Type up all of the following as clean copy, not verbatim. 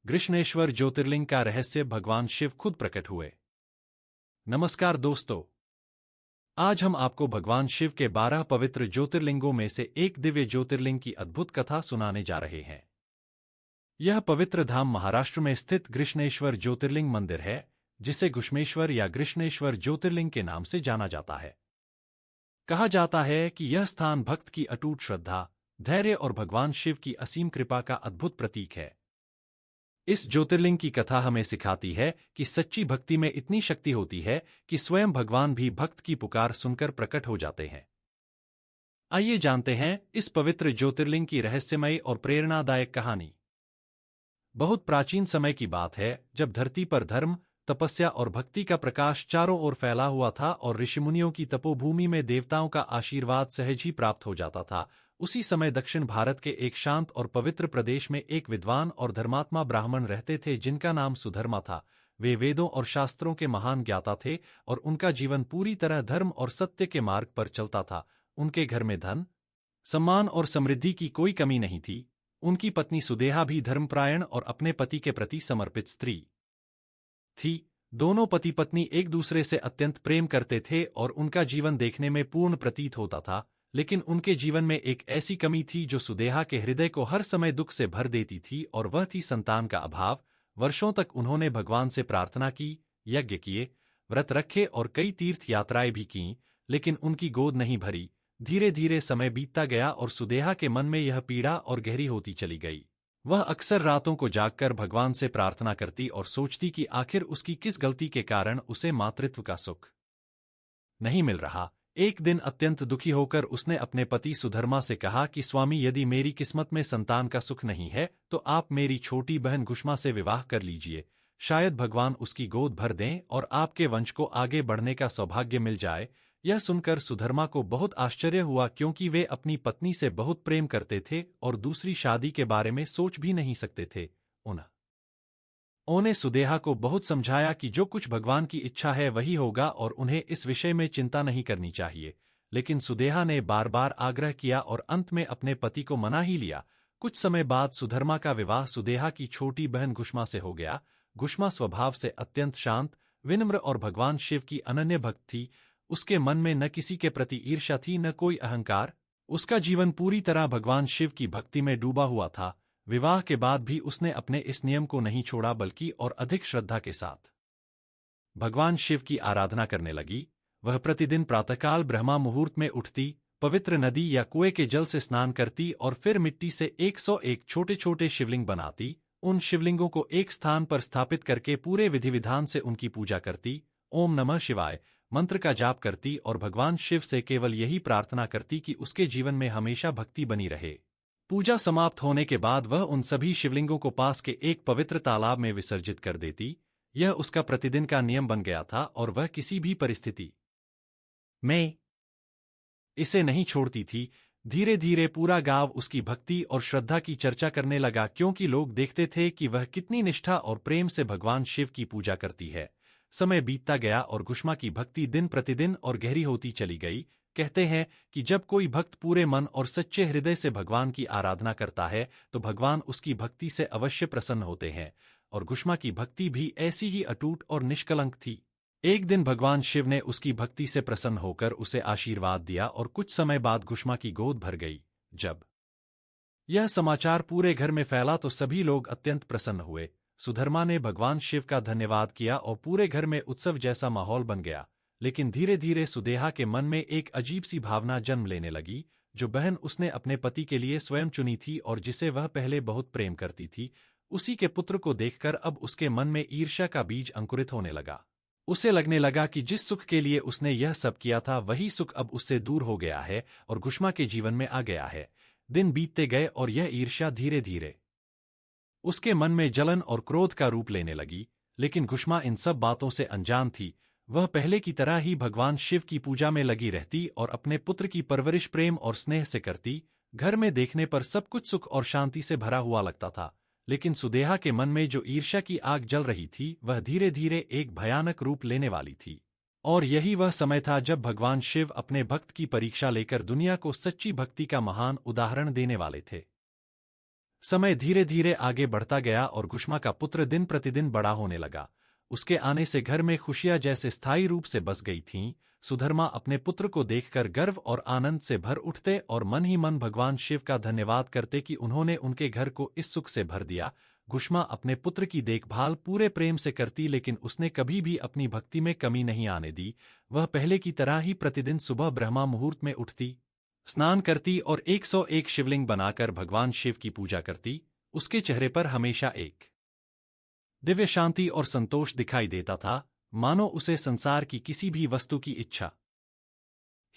कृष्णेश्वर ज्योतिर्लिंग का रहस्य भगवान शिव खुद प्रकट हुए। नमस्कार दोस्तों, आज हम आपको भगवान शिव के 12 पवित्र ज्योतिर्लिंगों में से एक दिव्य ज्योतिर्लिंग की अद्भुत कथा सुनाने जा रहे हैं। यह पवित्र धाम महाराष्ट्र में स्थित कृष्णेश्वर ज्योतिर्लिंग मंदिर है, जिसे घुश्मेश्वर या कृष्णेश्वर ज्योतिर्लिंग के नाम से जाना जाता है। कहा जाता है कि यह स्थान भक्त की अटूट श्रद्धा, धैर्य और भगवान शिव की असीम कृपा का अद्भुत प्रतीक है। इस ज्योतिर्लिंग की कथा हमें सिखाती है कि सच्ची भक्ति में इतनी शक्ति होती है कि स्वयं भगवान भी भक्त की पुकार सुनकर प्रकट हो जाते हैं। आइए जानते हैं इस पवित्र ज्योतिर्लिंग की रहस्यमयी और प्रेरणादायक कहानी। बहुत प्राचीन समय की बात है, जब धरती पर धर्म, तपस्या और भक्ति का प्रकाश चारों ओर फैला हुआ था और ऋषिमुनियों की तपोभूमि में देवताओं का आशीर्वाद सहज ही प्राप्त हो जाता था। उसी समय दक्षिण भारत के एक शांत और पवित्र प्रदेश में एक विद्वान और धर्मात्मा ब्राह्मण रहते थे, जिनका नाम सुधर्मा था। वे वेदों और शास्त्रों के महान ज्ञाता थे और उनका जीवन पूरी तरह धर्म और सत्य के मार्ग पर चलता था। उनके घर में धन, सम्मान और समृद्धि की कोई कमी नहीं थी। उनकी पत्नी सुदेहा भी धर्मपरायण और अपने पति के प्रति समर्पित स्त्री थी। दोनों पति पत्नी एक दूसरे से अत्यंत प्रेम करते थे और उनका जीवन देखने में पूर्ण प्रतीत होता था। लेकिन उनके जीवन में एक ऐसी कमी थी जो सुदेहा के हृदय को हर समय दुख से भर देती थी, और वह थी संतान का अभाव। वर्षों तक उन्होंने भगवान से प्रार्थना की, यज्ञ किए, व्रत रखे और कई तीर्थ यात्राएं भी कीं, लेकिन उनकी गोद नहीं भरी। धीरे धीरे समय बीतता गया और सुदेहा के मन में यह पीड़ा और गहरी होती चली गई। वह अक्सर रातों को जागकर भगवान से प्रार्थना करती और सोचती कि आखिर उसकी किस गलती के कारण उसे मातृत्व का सुख नहीं मिल रहा। एक दिन अत्यंत दुखी होकर उसने अपने पति सुधर्मा से कहा कि स्वामी, यदि मेरी किस्मत में संतान का सुख नहीं है तो आप मेरी छोटी बहन घुश्मा से विवाह कर लीजिए। शायद भगवान उसकी गोद भर दें और आपके वंश को आगे बढ़ने का सौभाग्य मिल जाए। यह सुनकर सुधर्मा को बहुत आश्चर्य हुआ, क्योंकि वे अपनी पत्नी से बहुत प्रेम करते थे और दूसरी शादी के बारे में सोच भी नहीं सकते थे। उन्होंने सुदेहा को बहुत समझाया कि जो कुछ भगवान की इच्छा है वही होगा और उन्हें इस विषय में चिंता नहीं करनी चाहिए। लेकिन सुदेहा ने बार बार आग्रह किया और अंत में अपने पति को मना ही लिया। कुछ समय बाद सुधर्मा का विवाह सुदेहा की छोटी बहन घुश्मा से हो गया। घुश्मा स्वभाव से अत्यंत शांत, विनम्र और भगवान शिव की अनन्य भक्त थी। उसके मन में न किसी के प्रति ईर्ष्या थी, न कोई अहंकार। उसका जीवन पूरी तरह भगवान शिव की भक्ति में डूबा हुआ था। विवाह के बाद भी उसने अपने इस नियम को नहीं छोड़ा, बल्कि और अधिक श्रद्धा के साथ भगवान शिव की आराधना करने लगी। वह प्रतिदिन प्रातःकाल ब्रह्मा मुहूर्त में उठती, पवित्र नदी या कुएं के जल से स्नान करती और फिर मिट्टी से 101 छोटे छोटे शिवलिंग बनाती। उन शिवलिंगों को एक स्थान पर स्थापित करके पूरे विधि विधान से उनकी पूजा करती। ओम नमः शिवाय मंत्र का जाप करती और भगवान शिव से केवल यही प्रार्थना करती कि उसके जीवन में हमेशा भक्ति बनी रहे। पूजा समाप्त होने के बाद वह उन सभी शिवलिंगों को पास के एक पवित्र तालाब में विसर्जित कर देती। यह उसका प्रतिदिन का नियम बन गया था और वह किसी भी परिस्थिति में इसे नहीं छोड़ती थी। धीरे धीरे पूरा गांव उसकी भक्ति और श्रद्धा की चर्चा करने लगा, क्योंकि लोग देखते थे कि वह कितनी निष्ठा और प्रेम से भगवान शिव की पूजा करती है। समय बीतता गया और घुश्मा की भक्ति दिन प्रतिदिन और गहरी होती चली गई। कहते हैं कि जब कोई भक्त पूरे मन और सच्चे हृदय से भगवान की आराधना करता है तो भगवान उसकी भक्ति से अवश्य प्रसन्न होते हैं, और घुश्मा की भक्ति भी ऐसी ही अटूट और निष्कलंक थी। एक दिन भगवान शिव ने उसकी भक्ति से प्रसन्न होकर उसे आशीर्वाद दिया और कुछ समय बाद घुश्मा की गोद भर गई। जब यह समाचार पूरे घर में फैला तो सभी लोग अत्यंत प्रसन्न हुए। सुधर्मा ने भगवान शिव का धन्यवाद किया और पूरे घर में उत्सव जैसा माहौल बन गया। लेकिन धीरे धीरे सुदेहा के मन में एक अजीब सी भावना जन्म लेने लगी। जो बहन उसने अपने पति के लिए स्वयं चुनी थी और जिसे वह पहले बहुत प्रेम करती थी, उसी के पुत्र को देखकर अब उसके मन में ईर्ष्या का बीज अंकुरित होने लगा। उसे लगने लगा कि जिस सुख के लिए उसने यह सब किया था वही सुख अब उससे दूर हो गया है और घुश्मा के जीवन में आ गया है। दिन बीतते गए और यह ईर्ष्या धीरे धीरे उसके मन में जलन और क्रोध का रूप लेने लगी। लेकिन घुश्मा इन सब बातों से अनजान थी। वह पहले की तरह ही भगवान शिव की पूजा में लगी रहती और अपने पुत्र की परवरिश प्रेम और स्नेह से करती। घर में देखने पर सब कुछ सुख और शांति से भरा हुआ लगता था। लेकिन सुदेहा के मन में जो ईर्ष्या की आग जल रही थी वह धीरे धीरे एक भयानक रूप लेने वाली थी। और यही वह समय था जब भगवान शिव अपने भक्त की परीक्षा लेकर दुनिया को सच्ची भक्ति का महान उदाहरण देने वाले थे। समय धीरे धीरे आगे बढ़ता गया और गुष्मा का पुत्र दिन प्रतिदिन बड़ा होने लगा। उसके आने से घर में खुशियां जैसे स्थायी रूप से बस गई थीं। सुधर्मा अपने पुत्र को देखकर गर्व और आनंद से भर उठते और मन ही मन भगवान शिव का धन्यवाद करते कि उन्होंने उनके घर को इस सुख से भर दिया। गुष्मा अपने पुत्र की देखभाल पूरे प्रेम से करती, लेकिन उसने कभी भी अपनी भक्ति में कमी नहीं आने दी। वह पहले की तरह ही प्रतिदिन सुबह ब्रह्मा मुहूर्त में उठती, स्नान करती और 101 शिवलिंग बनाकर भगवान शिव की पूजा करती। उसके चेहरे पर हमेशा एक दिव्य शांति और संतोष दिखाई देता था, मानो उसे संसार की किसी भी वस्तु की इच्छा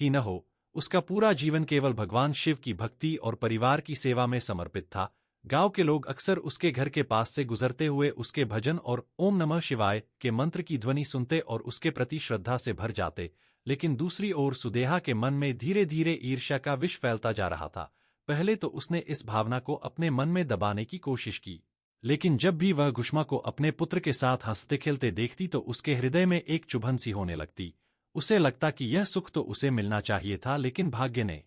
ही न हो। उसका पूरा जीवन केवल भगवान शिव की भक्ति और परिवार की सेवा में समर्पित था। गांव के लोग अक्सर उसके घर के पास से गुजरते हुए उसके भजन और ओम नमः शिवाय के मंत्र की ध्वनि सुनते और उसके प्रति श्रद्धा से भर जाते। लेकिन दूसरी ओर सुदेहा के मन में धीरे धीरे ईर्ष्या का विष फैलता जा रहा था। पहले तो उसने इस भावना को अपने मन में दबाने की कोशिश की, लेकिन जब भी वह गुष्मा को अपने पुत्र के साथ हंसते खेलते देखती तो उसके हृदय में एक चुभन सी होने लगती। उसे लगता कि यह सुख तो उसे मिलना चाहिए था, लेकिन भाग्य ने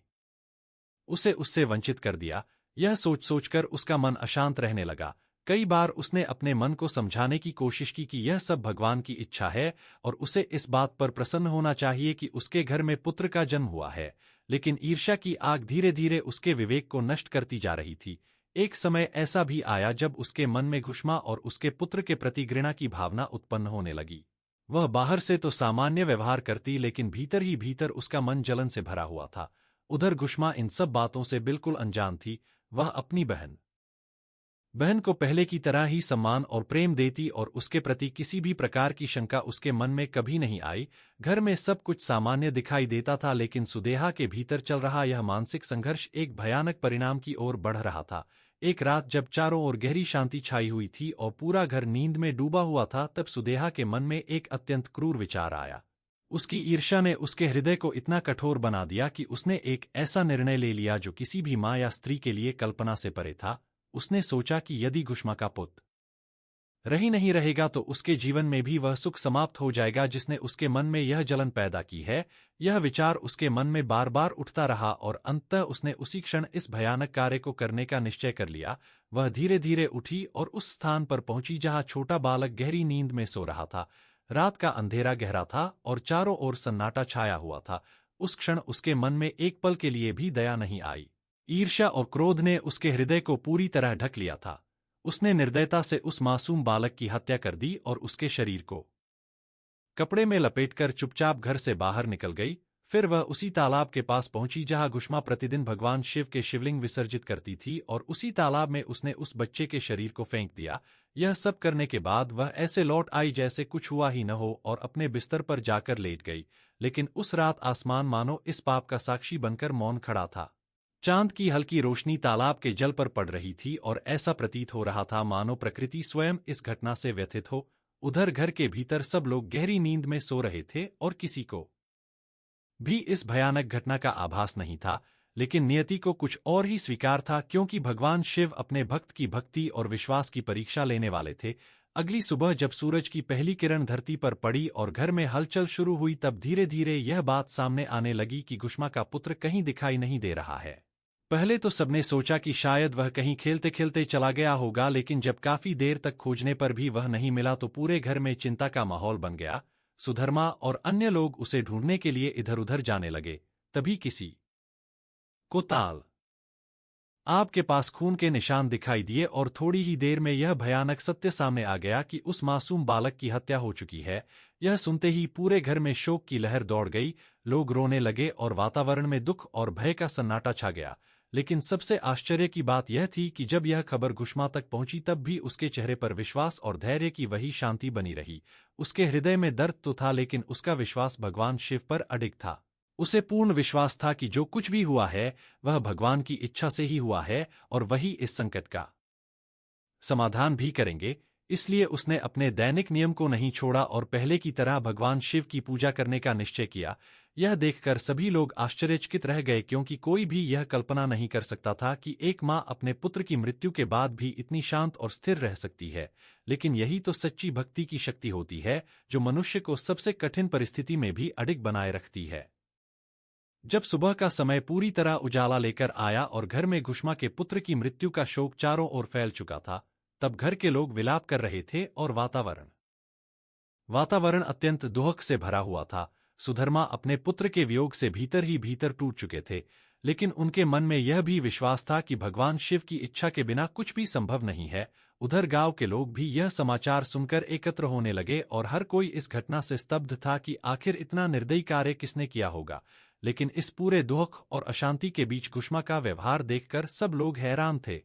उसे उससे वंचित कर दिया। यह सोच सोचकर उसका मन अशांत रहने लगा। कई बार उसने अपने मन को समझाने की कोशिश की कि यह सब भगवान की इच्छा है और उसे इस बात पर प्रसन्न होना चाहिए कि उसके घर में पुत्र का जन्म हुआ है, लेकिन ईर्ष्या की आग धीरे धीरे उसके विवेक को नष्ट करती जा रही थी। एक समय ऐसा भी आया जब उसके मन में गुष्मा और उसके पुत्र के प्रति घृणा की भावना उत्पन्न होने लगी। वह बाहर से तो सामान्य व्यवहार करती, लेकिन भीतर ही भीतर उसका मन जलन से भरा हुआ था। उधर गुष्मा इन सब बातों से बिल्कुल अनजान थी। वह अपनी बहन को पहले की तरह ही सम्मान और प्रेम देती और उसके प्रति किसी भी प्रकार की शंका उसके मन में कभी नहीं आई। घर में सब कुछ सामान्य दिखाई देता था, लेकिन सुदेहा के भीतर चल रहा यह मानसिक संघर्ष एक भयानक परिणाम की ओर बढ़ रहा था। एक रात जब चारों ओर गहरी शांति छाई हुई थी और पूरा घर नींद में डूबा हुआ था, तब सुदेहा के मन में एक अत्यंत क्रूर विचार आया। उसकी ईर्ष्या ने उसके हृदय को इतना कठोर बना दिया कि उसने एक ऐसा निर्णय ले लिया जो किसी भी माँ या स्त्री के लिए कल्पना से परे था। उसने सोचा कि यदि गुष्मा का पुत्र रही नहीं रहेगा तो उसके जीवन में भी वह सुख समाप्त हो जाएगा जिसने उसके मन में यह जलन पैदा की है। यह विचार उसके मन में बार बार उठता रहा और अंततः उसने उसी क्षण इस भयानक कार्य को करने का निश्चय कर लिया। वह धीरे धीरे उठी और उस स्थान पर पहुंची जहां छोटा बालक गहरी नींद में सो रहा था। रात का अंधेरा गहरा था और चारों ओर सन्नाटा छाया हुआ था। उस क्षण उसके मन में एक पल के लिए भी दया नहीं आई। ईर्ष्या और क्रोध ने उसके हृदय को पूरी तरह ढक लिया था। उसने निर्दयता से उस मासूम बालक की हत्या कर दी और उसके शरीर को कपड़े में लपेटकर चुपचाप घर से बाहर निकल गई। फिर वह उसी तालाब के पास पहुंची जहां गुष्मा प्रतिदिन भगवान शिव के शिवलिंग विसर्जित करती थी, और उसी तालाब में उसने उस बच्चे के शरीर को फेंक दिया। यह सब करने के बाद वह ऐसे लौट आई जैसे कुछ हुआ ही न हो और अपने बिस्तर पर जाकर लेट गई। लेकिन उस रात आसमान मानो इस पाप का साक्षी बनकर मौन खड़ा था। चांद की हल्की रोशनी तालाब के जल पर पड़ रही थी और ऐसा प्रतीत हो रहा था मानो प्रकृति स्वयं इस घटना से व्यथित हो। उधर घर के भीतर सब लोग गहरी नींद में सो रहे थे और किसी को भी इस भयानक घटना का आभास नहीं था। लेकिन नियति को कुछ और ही स्वीकार था, क्योंकि भगवान शिव अपने भक्त की भक्ति और विश्वास की परीक्षा लेने वाले थे। अगली सुबह जब सूरज की पहली किरण धरती पर पड़ी और घर में हलचल शुरू हुई, तब धीरे धीरे यह बात सामने आने लगी कि गुष्मा का पुत्र कहीं दिखाई नहीं दे रहा है। पहले तो सबने सोचा कि शायद वह कहीं खेलते खेलते चला गया होगा, लेकिन जब काफी देर तक खोजने पर भी वह नहीं मिला तो पूरे घर में चिंता का माहौल बन गया। सुधर्मा और अन्य लोग उसे ढूंढने के लिए इधर उधर जाने लगे। तभी किसी को ताल आपके पास खून के निशान दिखाई दिए और थोड़ी ही देर में यह भयानक सत्य सामने आ गया कि उस मासूम बालक की हत्या हो चुकी है। यह सुनते ही पूरे घर में शोक की लहर दौड़ गई। लोग रोने लगे और वातावरण में दुख और भय का सन्नाटा छा गया। लेकिन सबसे आश्चर्य की बात यह थी कि जब यह खबर गुष्मा तक पहुंची तब भी उसके चेहरे पर विश्वास और धैर्य की वही शांति बनी रही। उसके हृदय में दर्द तो था, लेकिन उसका विश्वास भगवान शिव पर अडिग था। उसे पूर्ण विश्वास था कि जो कुछ भी हुआ है वह भगवान की इच्छा से ही हुआ है और वही इस संकट का समाधान भी करेंगे। इसलिए उसने अपने दैनिक नियम को नहीं छोड़ा और पहले की तरह भगवान शिव की पूजा करने का निश्चय किया। यह देखकर सभी लोग आश्चर्यचकित रह गए, क्योंकि कोई भी यह कल्पना नहीं कर सकता था कि एक माँ अपने पुत्र की मृत्यु के बाद भी इतनी शांत और स्थिर रह सकती है। लेकिन यही तो सच्ची भक्ति की शक्ति होती है, जो मनुष्य को सबसे कठिन परिस्थिति में भी अडिग बनाए रखती है। जब सुबह का समय पूरी तरह उजाला लेकर आया और घर में घुष्मा के पुत्र की मृत्यु का शोक चारों ओर फैल चुका था, तब घर के लोग विलाप कर रहे थे और वातावरण अत्यंत दुहक से भरा हुआ था। सुधर्मा अपने पुत्र के वियोग से भीतर ही भीतर टूट चुके थे, लेकिन उनके मन में यह भी विश्वास था कि भगवान शिव की इच्छा के बिना कुछ भी संभव नहीं है। उधर गांव के लोग भी यह समाचार सुनकर एकत्र होने लगे और हर कोई इस घटना से स्तब्ध था कि आखिर इतना निर्दयी कार्य किसने किया होगा। लेकिन इस पूरे दुख और अशांति के बीच घुष्मा का व्यवहार देखकर सब लोग हैरान थे,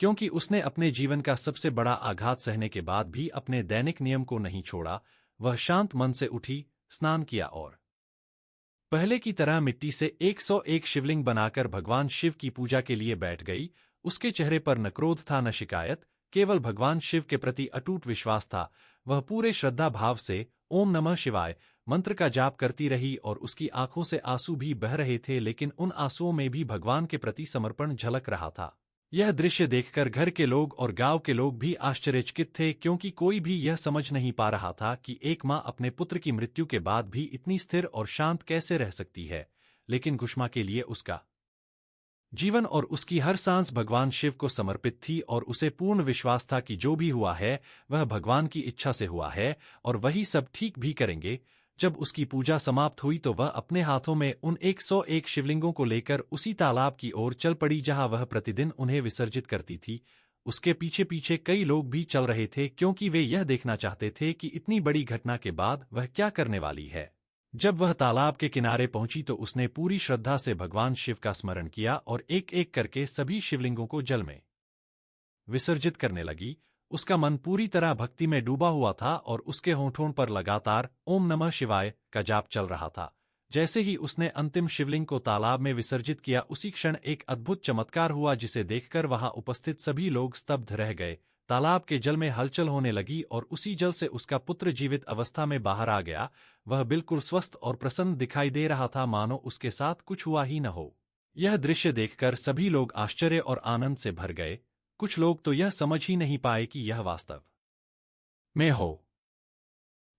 क्योंकि उसने अपने जीवन का सबसे बड़ा आघात सहने के बाद भी अपने दैनिक नियम को नहीं छोड़ा। वह शांत मन से उठी, स्नान किया और पहले की तरह मिट्टी से 101 शिवलिंग बनाकर भगवान शिव की पूजा के लिए बैठ गई। उसके चेहरे पर न क्रोध था न शिकायत, केवल भगवान शिव के प्रति अटूट विश्वास था। वह पूरे श्रद्धा भाव से ओम नमः शिवाय मंत्र का जाप करती रही और उसकी आंखों से आंसू भी बह रहे थे, लेकिन उन आंसुओं में भी भगवान के प्रति समर्पण झलक रहा था। यह दृश्य देखकर घर के लोग और गांव के लोग भी आश्चर्यचकित थे, क्योंकि कोई भी यह समझ नहीं पा रहा था कि एक मां अपने पुत्र की मृत्यु के बाद भी इतनी स्थिर और शांत कैसे रह सकती है। लेकिन घुष्मा के लिए उसका जीवन और उसकी हर सांस भगवान शिव को समर्पित थी और उसे पूर्ण विश्वास था कि जो भी हुआ है वह भगवान की इच्छा से हुआ है और वही सब ठीक भी करेंगे। जब उसकी पूजा समाप्त हुई तो वह अपने हाथों में उन 101 शिवलिंगों को लेकर उसी तालाब की ओर चल पड़ी जहां वह प्रतिदिन उन्हें विसर्जित करती थी। उसके पीछे पीछे कई लोग भी चल रहे थे, क्योंकि वे यह देखना चाहते थे कि इतनी बड़ी घटना के बाद वह क्या करने वाली है। जब वह तालाब के किनारे पहुंची तो उसने पूरी श्रद्धा से भगवान शिव का स्मरण किया और एक एक करके सभी शिवलिंगों को जल में विसर्जित करने लगी। उसका मन पूरी तरह भक्ति में डूबा हुआ था और उसके होठों पर लगातार ओम नमः शिवाय का जाप चल रहा था। जैसे ही उसने अंतिम शिवलिंग को तालाब में विसर्जित किया, उसी क्षण एक अद्भुत चमत्कार हुआ जिसे देखकर वहां उपस्थित सभी लोग स्तब्ध रह गए। तालाब के जल में हलचल होने लगी और उसी जल से उसका पुत्र जीवित अवस्था में बाहर आ गया। वह बिल्कुल स्वस्थ और प्रसन्न दिखाई दे रहा था, मानो उसके साथ कुछ हुआ ही न हो। यह दृश्य देखकर सभी लोग आश्चर्य और आनंद से भर गए। कुछ लोग तो यह समझ ही नहीं पाए कि यह वास्तव में हो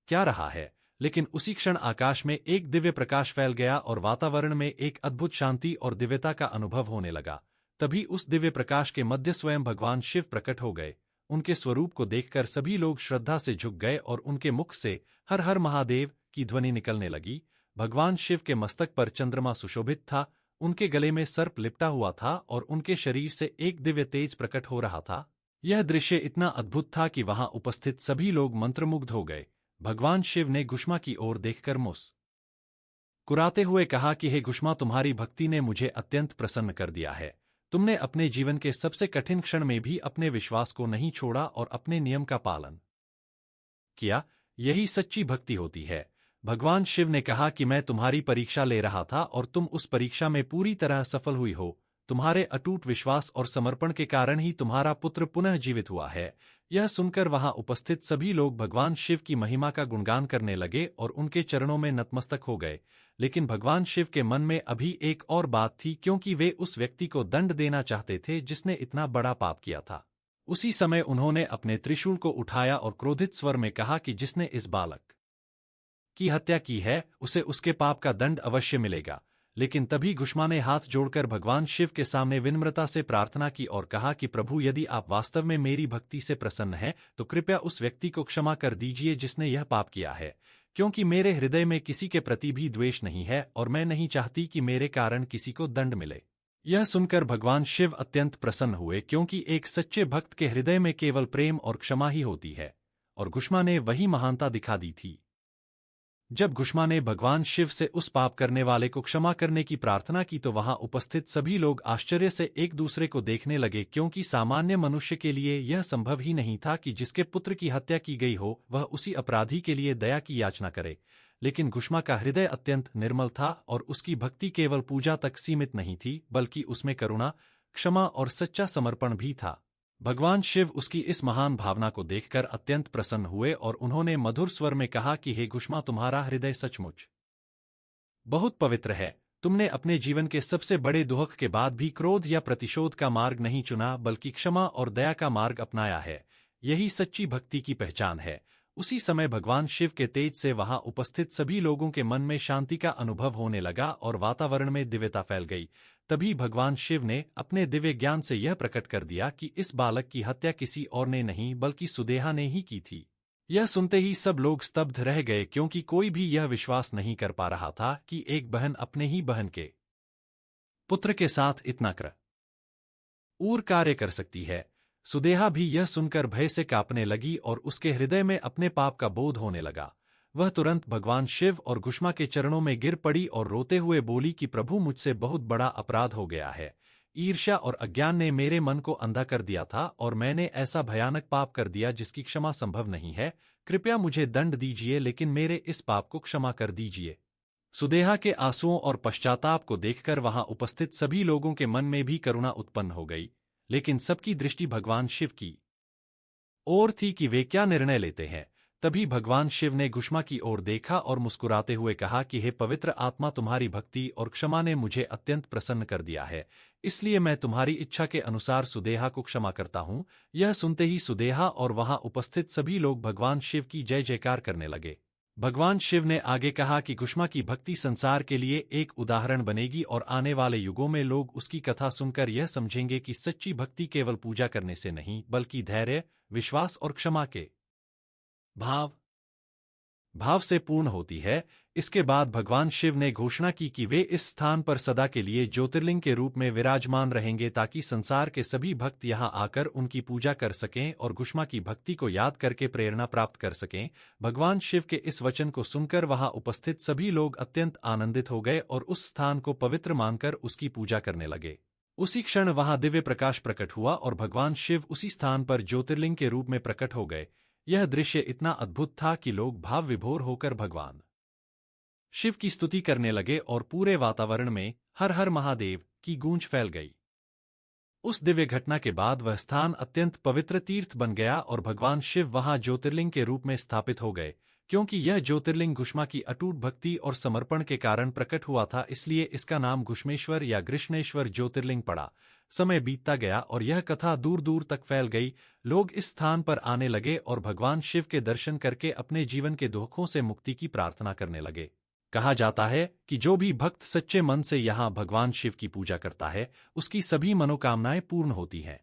क्या रहा है। लेकिन उसी क्षण आकाश में एक दिव्य प्रकाश फैल गया और वातावरण में एक अद्भुत शांति और दिव्यता का अनुभव होने लगा। तभी उस दिव्य प्रकाश के मध्य स्वयं भगवान शिव प्रकट हो गए। उनके स्वरूप को देखकर सभी लोग श्रद्धा से झुक गए और उनके मुख से हर हर महादेव की ध्वनि निकलने लगी। भगवान शिव के मस्तक पर चंद्रमा सुशोभित था, उनके गले में सर्प लिपटा हुआ था और उनके शरीर से एक दिव्य तेज प्रकट हो रहा था। यह दृश्य इतना अद्भुत था कि वहां उपस्थित सभी लोग मंत्रमुग्ध हो गए। भगवान शिव ने घुष्मा की ओर देखकर मुस्कुराते हुए कहा कि हे घुष्मा, तुम्हारी भक्ति ने मुझे अत्यंत प्रसन्न कर दिया है। तुमने अपने जीवन के सबसे कठिन क्षण में भी अपने विश्वास को नहीं छोड़ा और अपने नियम का पालन किया। यही सच्ची भक्ति होती है। भगवान शिव ने कहा कि मैं तुम्हारी परीक्षा ले रहा था और तुम उस परीक्षा में पूरी तरह सफल हुई हो। तुम्हारे अटूट विश्वास और समर्पण के कारण ही तुम्हारा पुत्र पुनः जीवित हुआ है। यह सुनकर वहां उपस्थित सभी लोग भगवान शिव की महिमा का गुणगान करने लगे और उनके चरणों में नतमस्तक हो गए। लेकिन भगवान शिव के मन में अभी एक और बात थी, क्योंकि वे उस व्यक्ति को दंड देना चाहते थे जिसने इतना बड़ा पाप किया था। उसी समय उन्होंने अपने त्रिशूल को उठाया और क्रोधित स्वर में कहा कि जिसने इस बालक की हत्या की है उसे उसके पाप का दंड अवश्य मिलेगा। लेकिन तभी घुष्मा ने हाथ जोड़कर भगवान शिव के सामने विनम्रता से प्रार्थना की और कहा कि प्रभु, यदि आप वास्तव में मेरी भक्ति से प्रसन्न हैं तो कृपया उस व्यक्ति को क्षमा कर दीजिए जिसने यह पाप किया है, क्योंकि मेरे हृदय में किसी के प्रति भी द्वेष नहीं है और मैं नहीं चाहती कि मेरे कारण किसी को दंड मिले। यह सुनकर भगवान शिव अत्यंत प्रसन्न हुए, क्योंकि एक सच्चे भक्त के हृदय में केवल प्रेम और क्षमा ही होती है, और घुष्मा ने वही महानता दिखा दी थी। जब घुष्मा ने भगवान शिव से उस पाप करने वाले को क्षमा करने की प्रार्थना की तो वहां उपस्थित सभी लोग आश्चर्य से एक दूसरे को देखने लगे, क्योंकि सामान्य मनुष्य के लिए यह संभव ही नहीं था कि जिसके पुत्र की हत्या की गई हो वह उसी अपराधी के लिए दया की याचना करे। लेकिन घुष्मा का हृदय अत्यंत निर्मल था और उसकी भक्ति केवल पूजा तक सीमित नहीं थी, बल्कि उसमें करुणा, क्षमा और सच्चा समर्पण भी था। भगवान शिव उसकी इस महान भावना को देखकर अत्यंत प्रसन्न हुए और उन्होंने मधुर स्वर में कहा कि हे घुष्मा, तुम्हारा हृदय सचमुच बहुत पवित्र है। तुमने अपने जीवन के सबसे बड़े दुख के बाद भी क्रोध या प्रतिशोध का मार्ग नहीं चुना, बल्कि क्षमा और दया का मार्ग अपनाया है। यही सच्ची भक्ति की पहचान है। उसी समय भगवान शिव के तेज से वहां उपस्थित सभी लोगों के मन में शांति का अनुभव होने लगा और वातावरण में दिव्यता फैल गई। तभी भगवान शिव ने अपने दिव्य ज्ञान से यह प्रकट कर दिया कि इस बालक की हत्या किसी और ने नहीं बल्कि सुदेहा ने ही की थी। यह सुनते ही सब लोग स्तब्ध रह गए, क्योंकि कोई भी यह विश्वास नहीं कर पा रहा था कि एक बहन अपने ही बहन के पुत्र के साथ इतना क्रूर कार्य कर सकती है। सुदेहा भी यह सुनकर भय से कांपने लगी और उसके हृदय में अपने पाप का बोध होने लगा। वह तुरंत भगवान शिव और घुष्मा के चरणों में गिर पड़ी और रोते हुए बोली कि प्रभु, मुझसे बहुत बड़ा अपराध हो गया है। ईर्ष्या और अज्ञान ने मेरे मन को अंधा कर दिया था और मैंने ऐसा भयानक पाप कर दिया जिसकी क्षमा संभव नहीं है। कृपया मुझे दंड दीजिए, लेकिन मेरे इस पाप को क्षमा कर दीजिए। सुदेहा के आंसुओं और पश्चाताप को देखकर वहां उपस्थित सभी लोगों के मन में भी करुणा उत्पन्न हो गई, लेकिन सबकी दृष्टि भगवान शिव की ओर थी कि वे क्या निर्णय लेते हैं। तभी भगवान शिव ने घुष्मा की ओर देखा और मुस्कुराते हुए कहा कि हे पवित्र आत्मा, तुम्हारी भक्ति और क्षमा ने मुझे अत्यंत प्रसन्न कर दिया है, इसलिए मैं तुम्हारी इच्छा के अनुसार सुदेहा को क्षमा करता हूं। यह सुनते ही सुदेहा और वहां उपस्थित सभी लोग भगवान शिव की जय जयकार करने लगे। भगवान शिव ने आगे कहा कि घुष्मा की भक्ति संसार के लिए एक उदाहरण बनेगी और आने वाले युगों में लोग उसकी कथा सुनकर यह समझेंगे कि सच्ची भक्ति केवल पूजा करने से नहीं बल्कि धैर्य, विश्वास और क्षमा के भाव से पूर्ण होती है। इसके बाद भगवान शिव ने घोषणा की कि वे इस स्थान पर सदा के लिए ज्योतिर्लिंग के रूप में विराजमान रहेंगे, ताकि संसार के सभी भक्त यहां आकर उनकी पूजा कर सकें और घुष्मा की भक्ति को याद करके प्रेरणा प्राप्त कर सकें। भगवान शिव के इस वचन को सुनकर वहां उपस्थित सभी लोग अत्यंत आनंदित हो गए और उस स्थान को पवित्र मानकर उसकी पूजा करने लगे। उसी क्षण वहां दिव्य प्रकाश प्रकट हुआ और भगवान शिव उसी स्थान पर ज्योतिर्लिंग के रूप में प्रकट हो गए। यह दृश्य इतना अद्भुत था कि लोग भाव विभोर होकर भगवान शिव की स्तुति करने लगे और पूरे वातावरण में हर हर महादेव की गूंज फैल गई। उस दिव्य घटना के बाद वह स्थान अत्यंत पवित्र तीर्थ बन गया और भगवान शिव वहां ज्योतिर्लिंग के रूप में स्थापित हो गए। क्योंकि यह ज्योतिर्लिंग घुष्मा की अटूट भक्ति और समर्पण के कारण प्रकट हुआ था, इसलिए इसका नाम घुष्मेश्वर या कृष्णेश्वर ज्योतिर्लिंग पड़ा। समय बीतता गया और यह कथा दूर दूर तक फैल गई। लोग इस स्थान पर आने लगे और भगवान शिव के दर्शन करके अपने जीवन के दुखों से मुक्ति की प्रार्थना करने लगे। कहा जाता है कि जो भी भक्त सच्चे मन से यहाँ भगवान शिव की पूजा करता है, उसकी सभी मनोकामनाएं पूर्ण होती हैं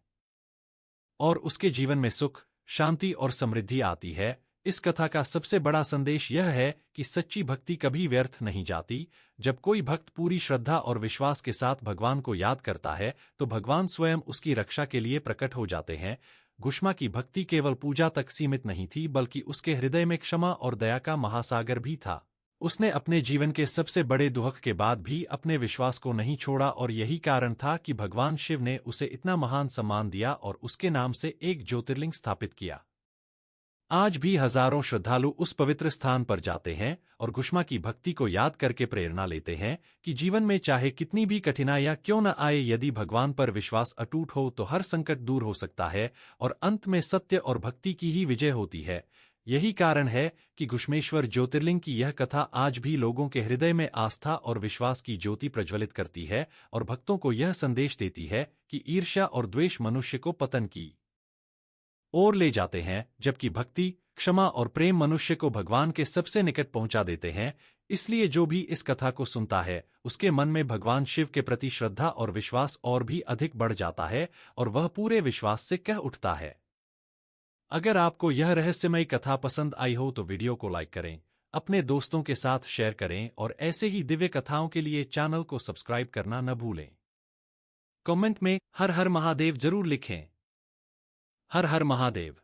और उसके जीवन में सुख, शांति और समृद्धि आती है। इस कथा का सबसे बड़ा संदेश यह है कि सच्ची भक्ति कभी व्यर्थ नहीं जाती। जब कोई भक्त पूरी श्रद्धा और विश्वास के साथ भगवान को याद करता है, तो भगवान स्वयं उसकी रक्षा के लिए प्रकट हो जाते हैं। घुष्मा की भक्ति केवल पूजा तक सीमित नहीं थी, बल्कि उसके हृदय में क्षमा और दया का महासागर भी था। उसने अपने जीवन के सबसे बड़े दुख के बाद भी अपने विश्वास को नहीं छोड़ा और यही कारण था कि भगवान शिव ने उसे इतना महान सम्मान दिया और उसके नाम से एक ज्योतिर्लिंग स्थापित किया। आज भी हजारों श्रद्धालु उस पवित्र स्थान पर जाते हैं और घुष्मा की भक्ति को याद करके प्रेरणा लेते हैं कि जीवन में चाहे कितनी भी कठिनाइयां क्यों न आए, यदि भगवान पर विश्वास अटूट हो तो हर संकट दूर हो सकता है और अंत में सत्य और भक्ति की ही विजय होती है। यही कारण है कि घुष्मेश्वर ज्योतिर्लिंग की यह कथा आज भी लोगों के हृदय में आस्था और विश्वास की ज्योति प्रज्वलित करती है और भक्तों को यह संदेश देती है कि ईर्ष्या और द्वेष मनुष्य को पतन की ओर ले जाते हैं, जबकि भक्ति, क्षमा और प्रेम मनुष्य को भगवान के सबसे निकट पहुंचा देते हैं। इसलिए जो भी इस कथा को सुनता है, उसके मन में भगवान शिव के प्रति श्रद्धा और विश्वास और भी अधिक बढ़ जाता है और वह पूरे विश्वास से कह उठता है। अगर आपको यह रहस्यमयी कथा पसंद आई हो तो वीडियो को लाइक करें, अपने दोस्तों के साथ शेयर करें और ऐसे ही दिव्य कथाओं के लिए चैनल को सब्सक्राइब करना न भूलें। कमेंट में हर हर महादेव जरूर लिखें। हर हर महादेव।